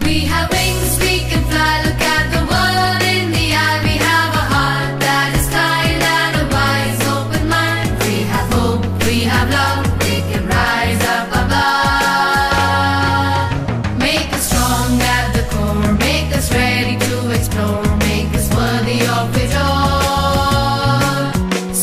We have wings, we can fly, look at the world in the eye. We have a heart that is kind and a wise, open mind. We have hope, we have love, we can rise up above. Make us strong at the core, make us ready to explore, make us worthy of it all.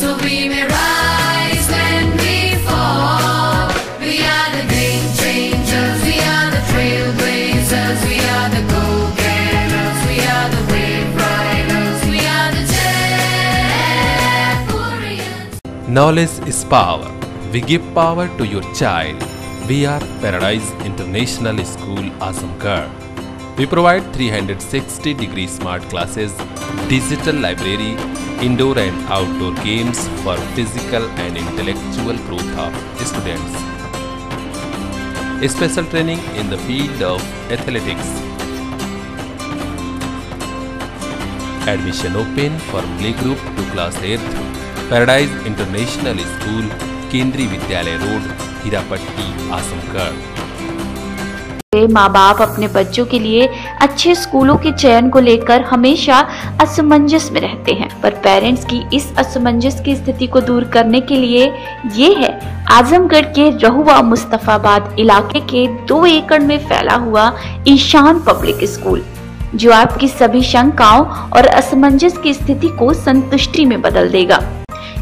So we may rise when we fall. We are the game changers, we are the trailblazers, we are the go-getters, we are the wave riders, we are the Jaipurians. Knowledge is power. We give power to your child. We are Paradise International School, Azamgarh. We provide 360-degree smart classes, digital library, indoor and outdoor games for physical and intellectual growth of students. Special training in the field of athletics. Admission open for playgroup to class 8th. Paradise International School, केंद्रीय विद्यालय road, Hirapatti, Azamgarh. माँ बाप अपने बच्चों के लिए अच्छे स्कूलों के चयन को लेकर हमेशा असमंजस में रहते हैं, पर पेरेंट्स की इस असमंजस की स्थिति को दूर करने के लिए ये है आजमगढ़ के रहुआ मुस्तफाबाद इलाके के 2 एकड़ में फैला हुआ ईशान पब्लिक स्कूल, जो आपकी सभी शंकाओं और असमंजस की स्थिति को संतुष्टि में बदल देगा।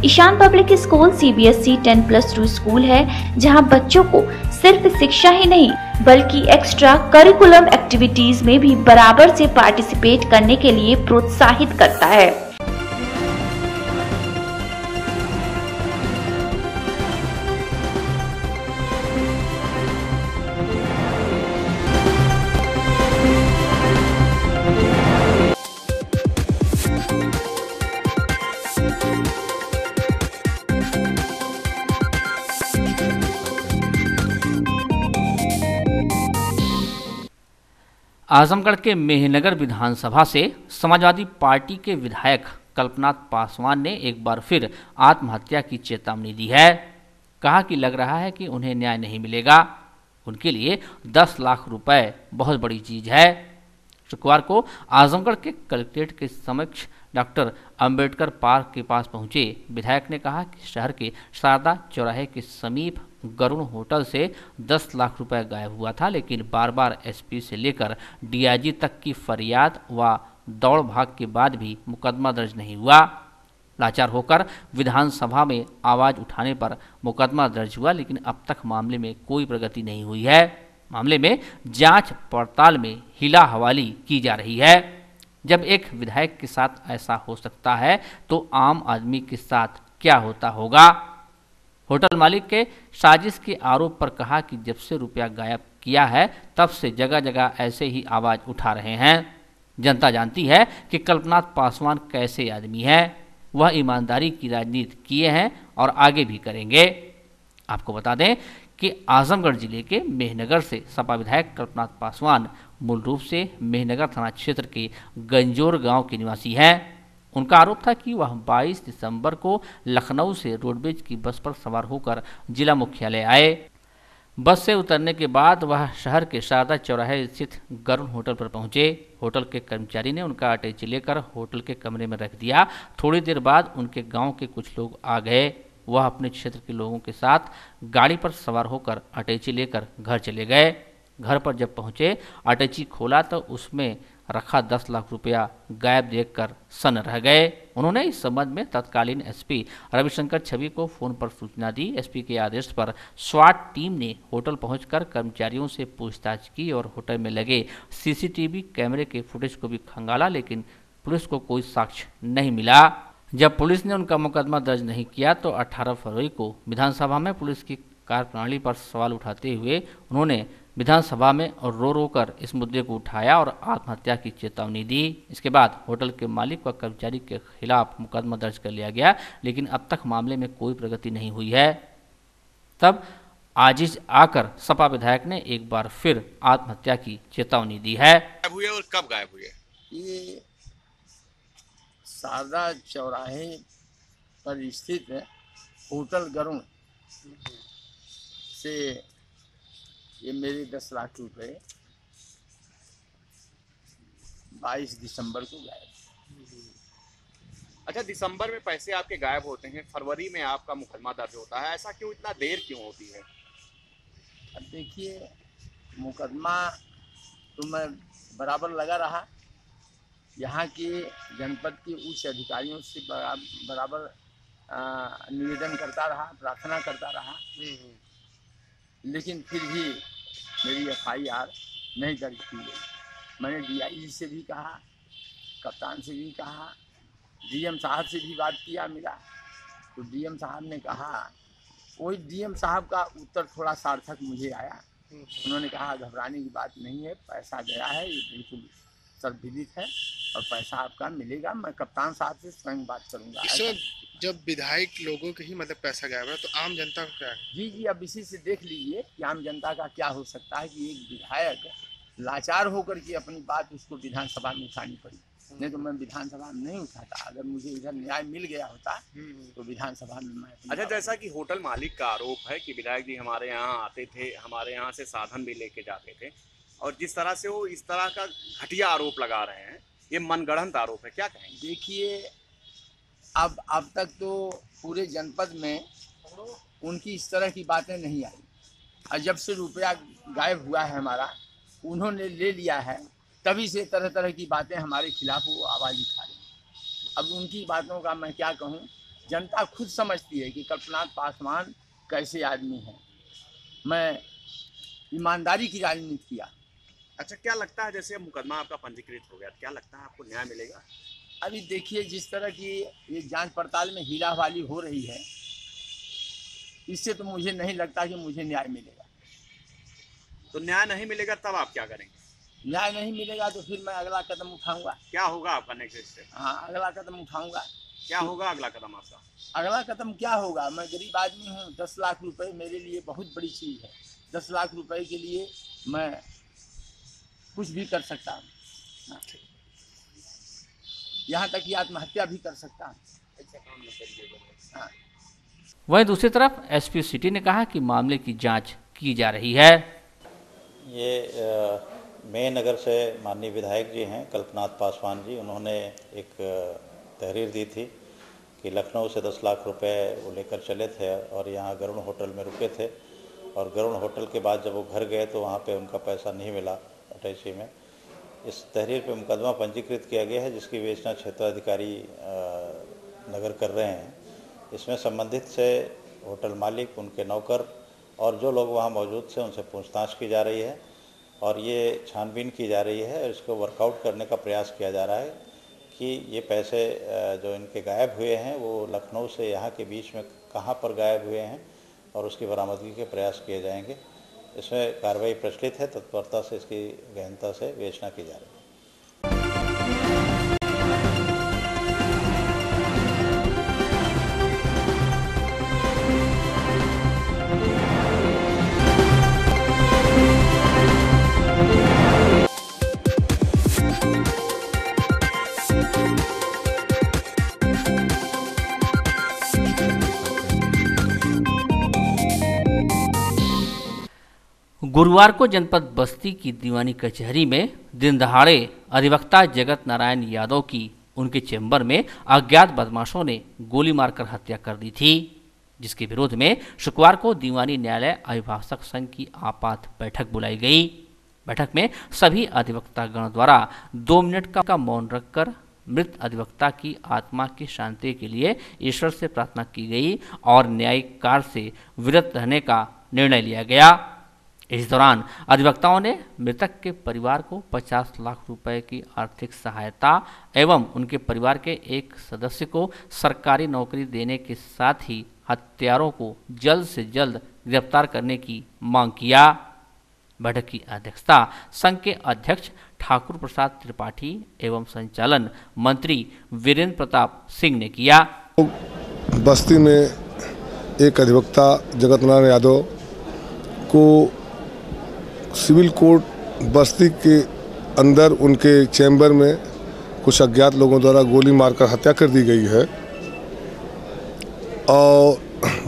Ishan public school CBSE 10+2 school है, जहां बच्चों को सिर्फ शिक्षा ही नहीं बल्कि एक्स्ट्रा करिकुलम एक्टिविटीज में भी बराबर से पार्टिसिपेट करने के लिए प्रोत्साहित करता है। आजमगढ़ के मेहनगर विधानसभा से समाजवादी पार्टी के विधायक कल्पनाथ पासवान ने एक बार फिर आत्महत्या की चेतावनी दी है। कहा कि लग रहा है कि उन्हें न्याय नहीं मिलेगा, उनके लिए 10 लाख रुपए बहुत बड़ी चीज है। शुक्रवार को आजमगढ़ के कलेक्ट्रेट के समक्ष डॉक्टर अंबेडकर पार्क के पास पहुंचे विधायक ने कहा कि शहर के शारदा चौराहे के समीप गरुण होटल से 10 लाख रुपए गायब हुआ था, लेकिन बार बार SP से लेकर DIG तक की फरियाद व दौड़ भाग के बाद भी मुकदमा दर्ज नहीं हुआ। लाचार होकर विधानसभा में आवाज उठाने पर मुकदमा दर्ज हुआ, लेकिन अब तक मामले में कोई प्रगति नहीं हुई है। मामले में जांच पड़ताल में हिला हवाली की जा रही है। जब एक विधायक के साथ ऐसा हो सकता है तो आम आदमी के साथ क्या होता होगा। होटल मालिक के साजिश के आरोप पर कहा कि जब से रुपया गायब किया है तब से जगह जगह ऐसे ही आवाज उठा रहे हैं। जनता जानती है कि कल्पनाथ पासवान कैसे आदमी है, वह ईमानदारी की राजनीति किए हैं और आगे भी करेंगे। आपको बता दें कि आजमगढ़ जिले के मेहनगर से सपा विधायक कल्पनाथ पासवान मूल रूप से मेहनगर थाना क्षेत्र के गंजोर गांव के निवासी हैं। उनका आरोप था कि वह 22 दिसंबर को लखनऊ से रोडवेज की बस पर सवार होकर जिला मुख्यालय आए। बस से उतरने के बाद वह शहर के शारदा चौराहे स्थित गरुण होटल पर पहुंचे। होटल के कर्मचारी ने उनका अटैची लेकर होटल के कमरे में रख दिया। थोड़ी देर बाद उनके गांव के कुछ लोग आ गए। वह अपने क्षेत्र के लोगों के साथ गाड़ी पर सवार होकर अटैची लेकर घर चले गए। घर पर जब पहुंचे, अटैची खोला तो उसमें रखा 10 लाख रुपया गायब देखकर सन्न रह गए। उन्होंने इस संबंध में तत्कालीन SP रविशंकर छवि को फोन पर सूचना दी। SP के आदेश पर स्वाट टीम ने होटल पहुंचकर कर्मचारियों से पूछताछ की और होटल में लगे CCTV कैमरे के फुटेज को भी खंगाला, लेकिन पुलिस को कोई साक्ष्य नहीं मिला। जब पुलिस ने उनका मुकदमा दर्ज नहीं किया तो 18 फरवरी को विधानसभा में पुलिस की कार्यप्रणाली पर सवाल उठाते हुए उन्होंने विधानसभा में और रो रो कर इस मुद्दे को उठाया और आत्महत्या की चेतावनी दी। इसके बाद होटल के मालिक व कर्मचारी के खिलाफ मुकदमा दर्ज कर लिया गया, लेकिन अब तक मामले में कोई प्रगति नहीं हुई है। तब आजिज आकर सपा विधायक ने एक बार फिर आत्महत्या की चेतावनी दी है। गायब हुए और कब गायब हुए? ये शारदा चौराहे पर स्थित होटल गरुण से ये मेरे 10 लाख रुपए 22 दिसंबर को गायब। अच्छा, दिसंबर में पैसे आपके गायब होते हैं, फरवरी में आपका मुकदमा दर्ज होता है, ऐसा क्यों, इतना देर क्यों होती है? अब देखिए, मुकदमा तो मैं बराबर लगा रहा, यहाँ के जनपद के उच्च अधिकारियों से बराबर निवेदन करता रहा, प्रार्थना करता रहा, लेकिन फिर भी मेरी FIR नहीं दर्ज की गई। मैंने DIG से भी कहा, कप्तान से भी कहा, DM साहब से भी बात किया मिला, तो DM साहब ने कहा, वही DM साहब का उत्तर थोड़ा सार्थक मुझे आया। उन्होंने कहा घबराने की बात नहीं है, पैसा गया है, ये बिल्कुल सर्वविदित है और पैसा आपका मिलेगा। मैं कप्तान साहब से स्वयं बात करूंगा। जब विधायक लोगों के ही मतलब पैसा गायब है तो आम जनता को क्या है? जी, अब इसी से देख लीजिए कि आम जनता का क्या हो सकता है कि एक विधायक लाचार होकर के अपनी बात उसको विधानसभा में उठानी पड़ी। नहीं तो मैं विधानसभा में नहीं उठाता। अगर मुझे इधर न्याय मिल गया होता तो विधानसभा में मैं। अच्छा, जैसा कि होटल मालिक का आरोप है कि विधायक जी हमारे यहाँ आते थे, हमारे यहाँ से साधन भी लेके जाते थे, और जिस तरह से वो इस तरह का घटिया आरोप लगा रहे हैं, ये मनगढ़ंत आरोप है, क्या कहेंगे? देखिए, अब तक तो पूरे जनपद में उनकी इस तरह की बातें नहीं आई, और जब से रुपया गायब हुआ है हमारा, उन्होंने ले लिया है, तभी से तरह तरह की बातें हमारे खिलाफ वो आवाज़ उठा रही हैं। अब उनकी बातों का मैं क्या कहूँ, जनता खुद समझती है कि कल्पनाथ पासवान कैसे आदमी हैं। मैं ईमानदारी की राजनीति किया। अच्छा, क्या लगता है, जैसे मुकदमा आपका पंजीकृत हो गया, क्या लगता है आपको न्याय मिलेगा? अभी देखिए, जिस तरह की ये जांच पड़ताल में हीरावाली हो रही है, इससे तो मुझे नहीं लगता कि मुझे न्याय मिलेगा। तो न्याय नहीं मिलेगा तब आप क्या करेंगे? न्याय नहीं मिलेगा तो फिर मैं अगला कदम उठाऊंगा। क्या होगा आपका नेक्स्ट स्टेप? हाँ, अगला कदम उठाऊंगा। क्या होगा अगला कदम आपका? अगला कदम क्या होगा, मैं गरीब आदमी हूँ, 10 लाख रुपए मेरे लिए बहुत बड़ी चीज़ है। 10 लाख रुपए के लिए मैं कुछ भी कर सकता हूँ, यहाँ तक कि आत्महत्या भी कर सकता हूँ। हाँ। वहीं दूसरी तरफ SP सिटी ने कहा कि मामले की जांच की जा रही है। ये मेन नगर से माननीय विधायक जी हैं कल्पनाथ पासवान जी, उन्होंने एक तहरीर दी थी कि लखनऊ से 10 लाख रुपए वो लेकर चले थे और यहाँ गरुड़ होटल में रुके थे, और गरुड़ होटल के बाद जब वो घर गए तो वहाँ पे उनका पैसा नहीं मिला अटैची में। इस तहरीर पे मुकदमा पंजीकृत किया गया है, जिसकी विवेचना क्षेत्राधिकारी नगर कर रहे हैं। इसमें संबंधित से होटल मालिक, उनके नौकर और जो लोग वहाँ मौजूद थे उनसे पूछताछ की जा रही है, और ये छानबीन की जा रही है, और इसको वर्कआउट करने का प्रयास किया जा रहा है कि ये पैसे जो इनके गायब हुए हैं वो लखनऊ से यहाँ के बीच में कहाँ पर गायब हुए हैं, और उसकी बरामदगी के प्रयास किए जाएंगे। इसमें कार्रवाई प्रचलित है, तत्परता से इसकी गहनता से विवेचना की जा रही है। गुरुवार को जनपद बस्ती की दीवानी कचहरी में दिन दहाड़े अधिवक्ता जगत नारायण यादव की उनके चैम्बर में अज्ञात बदमाशों ने गोली मारकर हत्या कर दी थी, जिसके विरोध में शुक्रवार को दीवानी न्यायालय अभिभाषक संघ की आपात बैठक बुलाई गई। बैठक में सभी अधिवक्तागण द्वारा 2 मिनट का मौन रखकर मृत अधिवक्ता की आत्मा की शांति के लिए ईश्वर से प्रार्थना की गई और न्यायिक कार्य से विरत रहने का निर्णय लिया गया। इस दौरान अधिवक्ताओं ने मृतक के परिवार को 50 लाख रुपए की आर्थिक सहायता एवं उनके परिवार के एक सदस्य को सरकारी नौकरी देने के साथ ही हत्यारों को जल्द से जल्द गिरफ्तार करने की मांग किया। बैठक की अध्यक्षता संघ के अध्यक्ष ठाकुर प्रसाद त्रिपाठी एवं संचालन मंत्री वीरेंद्र प्रताप सिंह ने किया। बस्ती में एक अधिवक्ता जगत नारायण यादव को सिविल कोर्ट बस्ती के अंदर उनके चैम्बर में कुछ अज्ञात लोगों द्वारा गोली मारकर हत्या कर दी गई है, और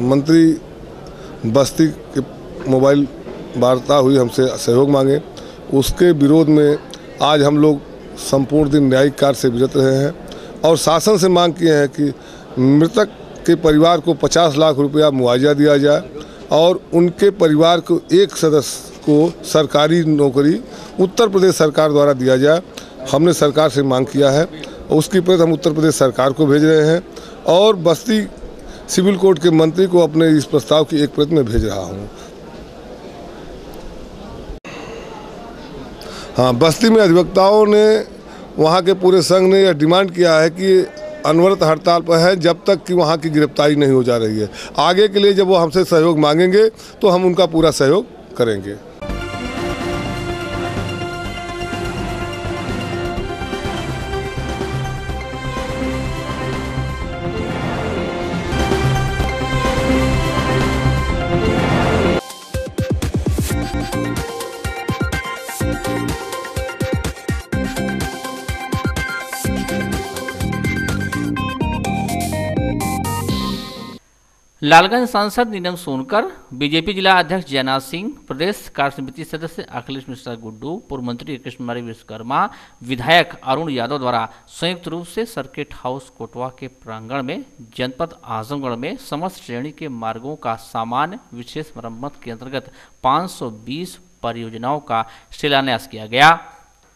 मंत्री बस्ती के मोबाइल वार्ता हुई, हमसे सहयोग मांगे। उसके विरोध में आज हम लोग संपूर्ण दिन न्यायिक कार्य से विरत रहे हैं और शासन से मांग किए हैं कि मृतक के परिवार को 50 लाख रुपया मुआवजा दिया जाए और उनके परिवार को एक सदस्य को सरकारी नौकरी उत्तर प्रदेश सरकार द्वारा दिया जाए। हमने सरकार से मांग किया है और उसकी प्रति हम उत्तर प्रदेश सरकार को भेज रहे हैं और बस्ती सिविल कोर्ट के मंत्री को अपने इस प्रस्ताव की एक प्रति में भेज रहा हूं। हाँ, बस्ती में अधिवक्ताओं ने, वहां के पूरे संघ ने यह डिमांड किया है कि अनवरत हड़ताल पर है जब तक कि वहां की गिरफ्तारी नहीं हो जा रही है। आगे के लिए जब वो हमसे सहयोग मांगेंगे तो हम उनका पूरा सहयोग करेंगे। लालगंज सांसद नीलम सोनकर, बीजेपी जिला अध्यक्ष जयनाथ सिंह, प्रदेश कार्य समिति सदस्य अखिलेश मिश्रा गुड्डू, पूर्व मंत्री कृष्णकुमारी विश्वकर्मा, विधायक अरुण यादव द्वारा संयुक्त रूप से सर्किट हाउस कोटवा के प्रांगण में जनपद आजमगढ़ में समस्त श्रेणी के मार्गों का सामान्य विशेष मरम्मत के अंतर्गत 520 परियोजनाओं का शिलान्यास किया गया।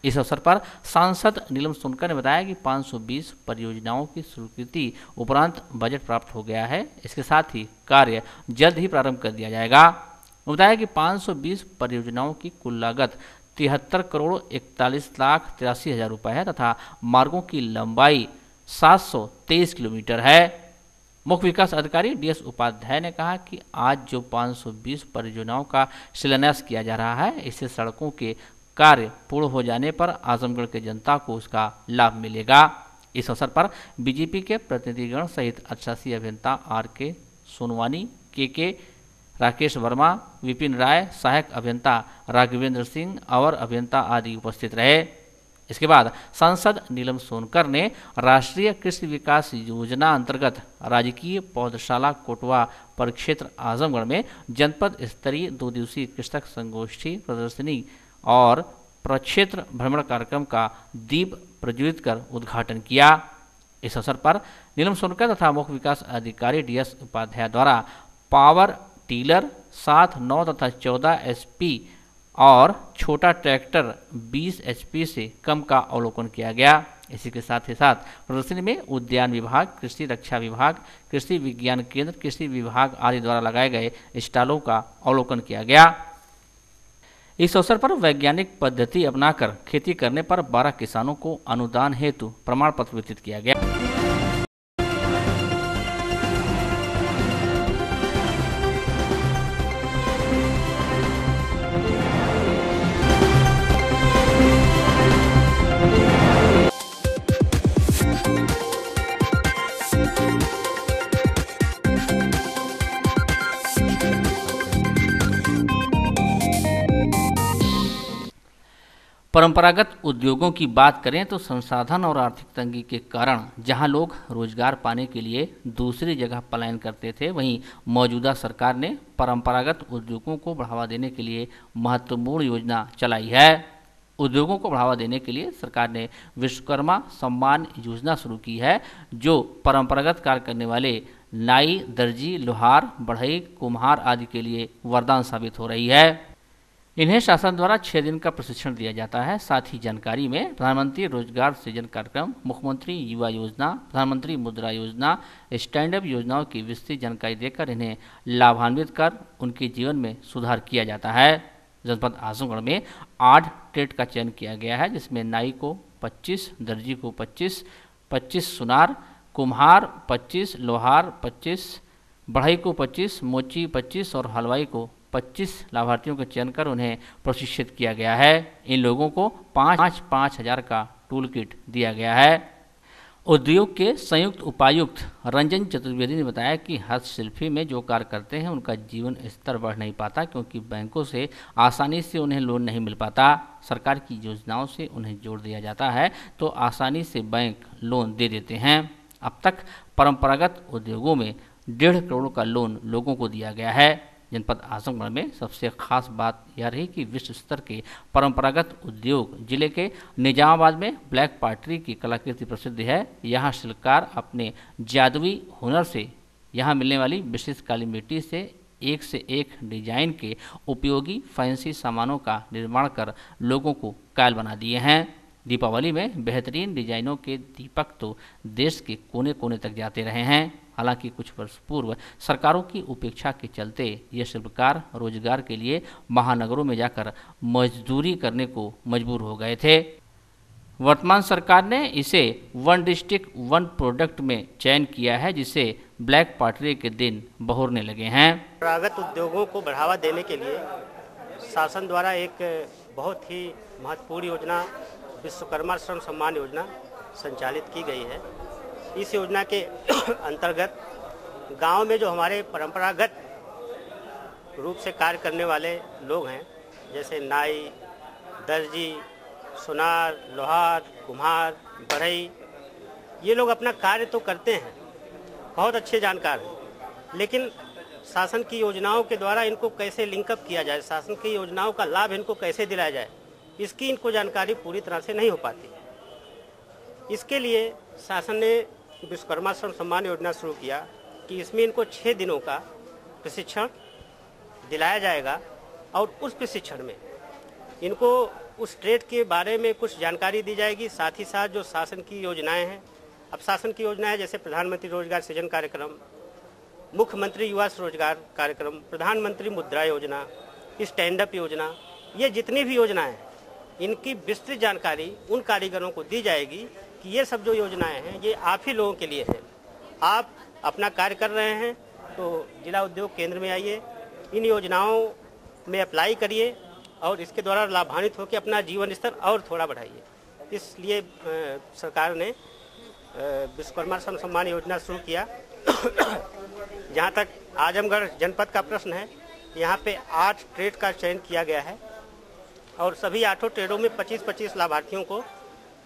इस अवसर पर सांसद नीलम सोनकर ने बताया कि 520 परियोजनाओं की स्वीकृति उपरांत बजट प्राप्त हो गया है। इसके साथ ही कार्य जल्द ही प्रारंभ कर दिया जाएगा। बताया कि 520 परियोजनाओं की कुल लागत 73 करोड़ 41 लाख 83 हज़ार रुपये है तथा मार्गों की लंबाई 723 किलोमीटर है। मुख्य विकास अधिकारी DS उपाध्याय ने कहा कि आज जो 520 परियोजनाओं का शिलान्यास किया जा रहा है, इससे सड़कों के कार्य पूर्ण हो जाने पर आजमगढ़ के जनता को उसका लाभ मिलेगा। इस अवसर पर बीजेपी के प्रतिनिधिगण सहित अच्छासी अभियंता RK सोनवानी, KK राकेश वर्मा, विपिन राय, सहायक अभियंता राघवेंद्र सिंह और अभियंता आदि उपस्थित रहे। इसके बाद सांसद नीलम सोनकर ने राष्ट्रीय कृषि विकास योजना अंतर्गत राजकीय पौधशाला कोटवा परिक्षेत्र आजमगढ़ में जनपद स्तरीय 2 दिवसीय कृषक संगोष्ठी प्रदर्शनी और प्रक्षेत्र भ्रमण कार्यक्रम का दीप प्रज्वलित कर उद्घाटन किया। इस अवसर पर नीलम सोनकर तथा मुख्य विकास अधिकारी DS उपाध्याय द्वारा पावर टीलर 7, 9 तथा 14 HP और छोटा ट्रैक्टर 20 HP से कम का अवलोकन किया गया। इसी के साथ ही साथ प्रदर्शनी में उद्यान विभाग, कृषि रक्षा विभाग, कृषि विज्ञान केंद्र, कृषि विभाग आदि द्वारा लगाए गए स्टॉलों का अवलोकन किया गया। इस अवसर पर वैज्ञानिक पद्धति अपनाकर खेती करने पर 12 किसानों को अनुदान हेतु प्रमाण पत्र वितरित किया गया। परंपरागत उद्योगों की बात करें तो संसाधन और आर्थिक तंगी के कारण जहां लोग रोजगार पाने के लिए दूसरी जगह पलायन करते थे, वहीं मौजूदा सरकार ने परंपरागत उद्योगों को बढ़ावा देने के लिए महत्वपूर्ण योजना चलाई है। उद्योगों को बढ़ावा देने के लिए सरकार ने विश्वकर्मा सम्मान योजना शुरू की है, जो परंपरागत कार्य करने वाले नाई, दर्जी, लोहार, बढ़ई, कुम्हार आदि के लिए वरदान साबित हो रही है। इन्हें शासन द्वारा 6 दिन का प्रशिक्षण दिया जाता है। साथ ही जानकारी में प्रधानमंत्री रोजगार सृजन कार्यक्रम, मुख्यमंत्री युवा योजना, प्रधानमंत्री मुद्रा योजना, स्टैंड अप योजनाओं की विस्तृत जानकारी देकर इन्हें लाभान्वित कर उनके जीवन में सुधार किया जाता है। जनपद आजमगढ़ में 8 ट्रेड का चयन किया गया है, जिसमें नाई को 25, दर्जी को 25, 25 सुनार, कुम्हार 25, लोहार 25, बढ़ई को 25, मोची 25 और हलवाई को 25 लाभार्थियों का चयन कर उन्हें प्रशिक्षित किया गया है। इन लोगों को 5,500 हज़ार का टूल किट दिया गया है। उद्योग के संयुक्त उपायुक्त रंजन चतुर्वेदी ने बताया कि हस्तशिल्पी में जो कार्य करते हैं उनका जीवन स्तर बढ़ नहीं पाता, क्योंकि बैंकों से आसानी से उन्हें लोन नहीं मिल पाता। सरकार की योजनाओं से उन्हें जोड़ दिया जाता है तो आसानी से बैंक लोन दे देते हैं। अब तक परंपरागत उद्योगों में 1.5 करोड़ का लोन लोगों को दिया गया है, जनपद आजमगढ़ में सबसे खास बात यह रही कि विश्व स्तर के परंपरागत उद्योग जिले के निजामाबाद में ब्लैक पॉटरी की कलाकृति प्रसिद्ध है। यहाँ शिल्पकार अपने जादुई हुनर से यहाँ मिलने वाली विशेष काली मिट्टी से एक से डिजाइन के उपयोगी फैंसी सामानों का निर्माण कर लोगों को कायल बना दिए हैं। दीपावली में बेहतरीन डिजाइनों के दीपक तो देश के कोने कोने तक जाते रहे हैं। हालांकि कुछ वर्ष पूर्व सरकारों की उपेक्षा के चलते ये शिल्पकार रोजगार के लिए महानगरों में जाकर मजदूरी करने को मजबूर हो गए थे। वर्तमान सरकार ने इसे वन डिस्ट्रिक्ट वन प्रोडक्ट में चयन किया है, जिसे ब्लैक पॉटरी के दिन बहुरने लगे हैं। परंपरागत उद्योगों को बढ़ावा देने के लिए शासन द्वारा एक बहुत ही महत्वपूर्ण योजना विश्वकर्मा श्रम सम्मान योजना संचालित की गई है। इस योजना के अंतर्गत गांव में जो हमारे परंपरागत रूप से कार्य करने वाले लोग हैं, जैसे नाई, दर्जी, सुनार, लोहार, कुम्हार, बढ़ई, ये लोग अपना कार्य तो करते हैं, बहुत अच्छे जानकार हैं, लेकिन शासन की योजनाओं के द्वारा इनको कैसे लिंकअप किया जाए, शासन की योजनाओं का लाभ इनको कैसे दिलाया जाए, इसकी इनको जानकारी पूरी तरह से नहीं हो पाती। इसके लिए शासन ने विश्वकर्मा श्रम सम्मान योजना शुरू किया कि इसमें इनको 6 दिनों का प्रशिक्षण दिलाया जाएगा और उस प्रशिक्षण में इनको उस ट्रेड के बारे में कुछ जानकारी दी जाएगी। साथ ही साथ जो शासन की योजनाएं हैं, अब शासन की योजना है जैसे प्रधानमंत्री रोजगार सृजन कार्यक्रम, मुख्यमंत्री युवा रोजगार कार्यक्रम, प्रधानमंत्री मुद्रा योजना, स्टैंड अप योजना, ये जितनी भी योजनाएं हैं इनकी विस्तृत जानकारी उन कारीगरों को दी जाएगी कि ये सब जो योजनाएं हैं ये आप ही लोगों के लिए हैं। आप अपना कार्य कर रहे हैं तो जिला उद्योग केंद्र में आइए, इन योजनाओं में अप्लाई करिए और इसके द्वारा लाभान्वित होकर अपना जीवन स्तर और थोड़ा बढ़ाइए। इसलिए सरकार ने विश्वकर्मा श्रम सम्मान योजना शुरू किया। जहाँ तक आजमगढ़ जनपद का प्रश्न है, यहाँ पे 8 ट्रेड का चयन किया गया है और सभी 8 ट्रेडों में 25-25 लाभार्थियों को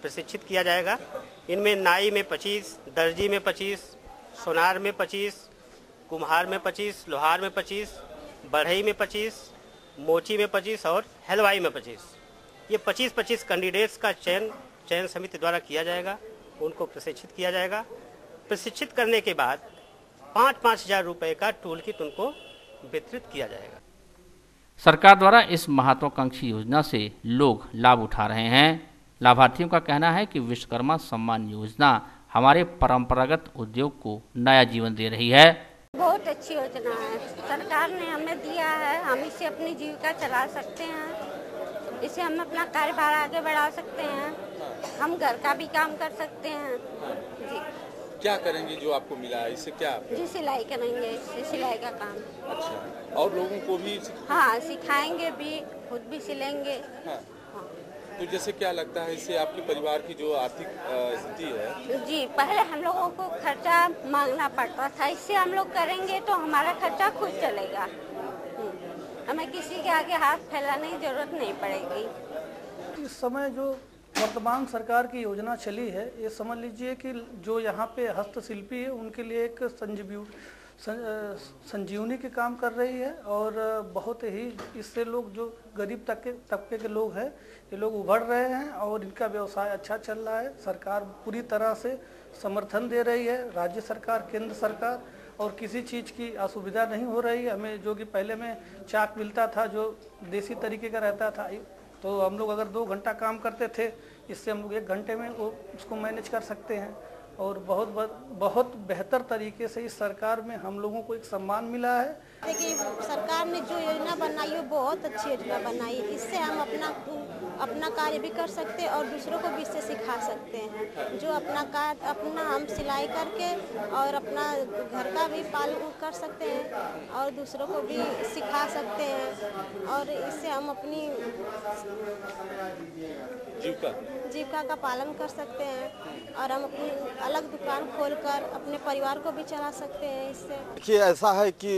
प्रशिक्षित किया जाएगा। इनमें नाई में 25, दर्जी में 25, सोनार में 25, कुम्हार में 25, लोहार में 25, बढ़ई में 25, मोची में 25 और हलवाई में 25। ये 25-25 कैंडिडेट्स का चयन समिति द्वारा किया जाएगा, उनको प्रशिक्षित किया जाएगा। प्रशिक्षित करने के बाद 5-5 हज़ार रुपये का टूल किट उनको वितरित किया जाएगा। सरकार द्वारा इस महत्वाकांक्षी योजना से लोग लाभ उठा रहे हैं। लाभार्थियों का कहना है कि विश्वकर्मा सम्मान योजना हमारे परंपरागत उद्योग को नया जीवन दे रही है। बहुत अच्छी योजना है, सरकार ने हमें दिया है, हम इससे अपनी जीविका चला सकते हैं, इससे हम अपना कारोबार आगे बढ़ा सकते हैं, हम घर का भी काम कर सकते हैं। जी, क्या करेंगे जो आपको मिला है, इससे क्या? जी, सिलाई करेंगे, इससे सिलाई का काम। अच्छा, और लोगों को भी हाँ सिखाएंगे भी, खुद भी सिलेंगे। हाँ। तो जैसे क्या लगता है इससे आपके परिवार की जो आर्थिक स्थिति है? जी, पहले हम लोगों को खर्चा मांगना पड़ता था, इससे हम लोग करेंगे तो हमारा खर्चा खुद चलेगा, हमें किसी के आगे हाथ फैलाने की जरूरत नहीं पड़ेगी। इस समय जो वर्तमान सरकार की योजना चली है, ये समझ लीजिए कि जो यहाँ पे हस्तशिल्पी है उनके लिए एक संजीवनी के काम कर रही है और बहुत ही इससे लोग जो गरीब तबके के लोग हैं ये लोग उभर रहे हैं और इनका व्यवसाय अच्छा चल रहा है। सरकार पूरी तरह से समर्थन दे रही है, राज्य सरकार, केंद्र सरकार, और किसी चीज़ की असुविधा नहीं हो रही है। हमें जो कि पहले में चाक मिलता था जो देसी तरीके का रहता था, तो हम लोग अगर 2 घंटा काम करते थे, इससे हम लोग 1 घंटे में वो उसको मैनेज कर सकते हैं और बहुत बेहतर तरीके से इस सरकार में हम लोगों को एक सम्मान मिला है। देखिए, सरकार ने जो योजना बनाई है बहुत अच्छी योजना बनाई है, इससे हम अपना कार्य भी कर सकते हैं और दूसरों को भी इससे सिखा सकते हैं। जो अपना हम सिलाई करके और अपना घर का भी पालन कर सकते हैं और दूसरों को भी सिखा सकते हैं और इससे हम अपनी जीविका का पालन कर सकते हैं और हम अपनी अलग दुकान खोलकर अपने परिवार को भी चला सकते हैं इससे। देखिए, ऐसा है कि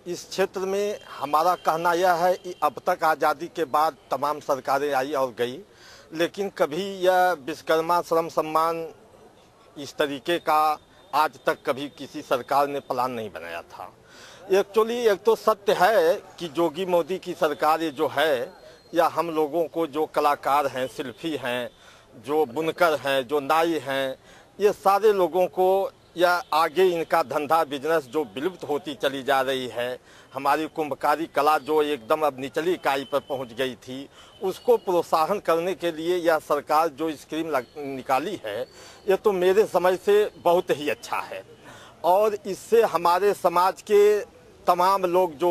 इस क्षेत्र में हमारा कहना यह है कि अब तक आज़ादी के बाद तमाम सरकारें आई और गई, लेकिन कभी यह विश्वकर्मा श्रम सम्मान इस तरीके का आज तक कभी किसी सरकार ने प्लान नहीं बनाया था। एक्चुअली एक तो सत्य है कि योगी मोदी की सरकार ये जो है, या हम लोगों को जो कलाकार हैं, शिल्पी हैं, जो बुनकर हैं, जो नाई हैं, ये सारे लोगों को या आगे इनका धंधा बिजनेस जो विलुप्त होती चली जा रही है, हमारी कुंभकारी कला जो एकदम अब निचली इकाई पर पहुंच गई थी, उसको प्रोत्साहन करने के लिए यह सरकार जो स्कीम निकाली है, ये तो मेरे समझ से बहुत ही अच्छा है। और इससे हमारे समाज के तमाम लोग जो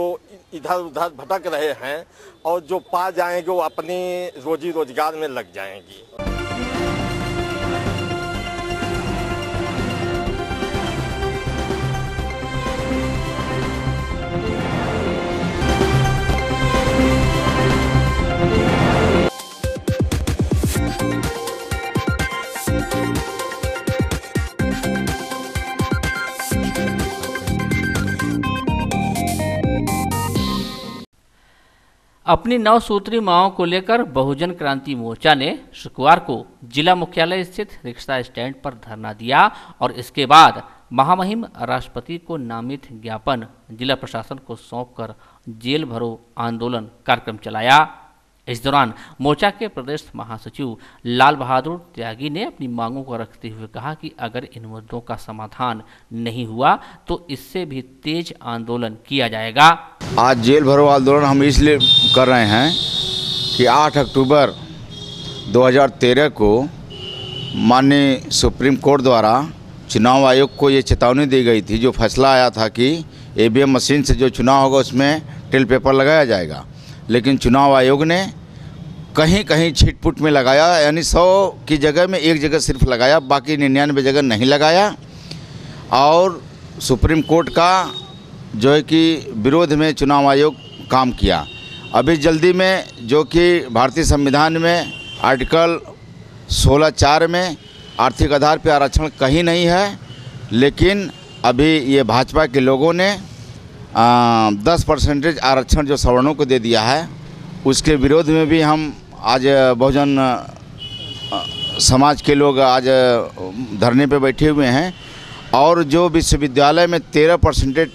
इधर उधर भटक रहे हैं और जो पा जाएंगे वो अपने रोजी रोजगार में लग जाएंगे। अपनी 9 सूत्री मांगों को लेकर बहुजन क्रांति मोर्चा ने शुक्रवार को जिला मुख्यालय स्थित रिक्शा स्टैंड पर धरना दिया और इसके बाद महामहिम राष्ट्रपति को नामित ज्ञापन जिला प्रशासन को सौंपकर जेल भरो आंदोलन कार्यक्रम चलाया। इस दौरान मोर्चा के प्रदेश महासचिव लाल बहादुर त्यागी ने अपनी मांगों को रखते हुए कहा कि अगर इन मुद्दों का समाधान नहीं हुआ तो इससे भी तेज आंदोलन किया जाएगा। आज जेल भरो आंदोलन हम इसलिए कर रहे हैं कि 8 अक्टूबर 2013 को माननीय सुप्रीम कोर्ट द्वारा चुनाव आयोग को ये चेतावनी दी गई थी, जो फैसला आया था कि ईवीएम मशीन से जो चुनाव होगा उसमें टिल पेपर लगाया जाएगा, लेकिन चुनाव आयोग ने कहीं कहीं छिटपुट में लगाया, यानी 100 की जगह में 1 जगह सिर्फ लगाया, बाकी 99 जगह नहीं लगाया। और सुप्रीम कोर्ट का जो है कि विरोध में चुनाव आयोग काम किया। अभी जल्दी में जो कि भारतीय संविधान में आर्टिकल 16(4) में आर्थिक आधार पर आरक्षण कहीं नहीं है, लेकिन अभी ये भाजपा के लोगों ने 10% आरक्षण जो सवर्णों को दे दिया है, उसके विरोध में भी हम आज बहुजन समाज के लोग आज धरने पे बैठे हुए हैं। और जो विश्वविद्यालय में 13%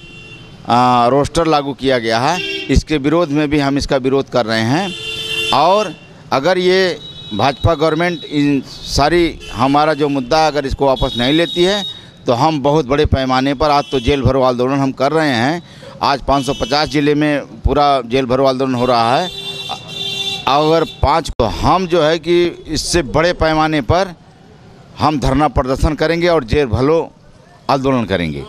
रोस्टर लागू किया गया है, इसके विरोध में भी हम इसका विरोध कर रहे हैं। और अगर ये भाजपा गवर्नमेंट इन सारी हमारा जो मुद्दा अगर इसको वापस नहीं लेती है तो हम बहुत बड़े पैमाने पर आज तो जेल भरो आंदोलन हम कर रहे हैं। आज 550 जिले में पूरा जेल भरो आंदोलन हो रहा है। अगर 5 तो हम जो है कि इससे बड़े पैमाने पर हम धरना प्रदर्शन करेंगे और जेल भरो आंदोलन करेंगे।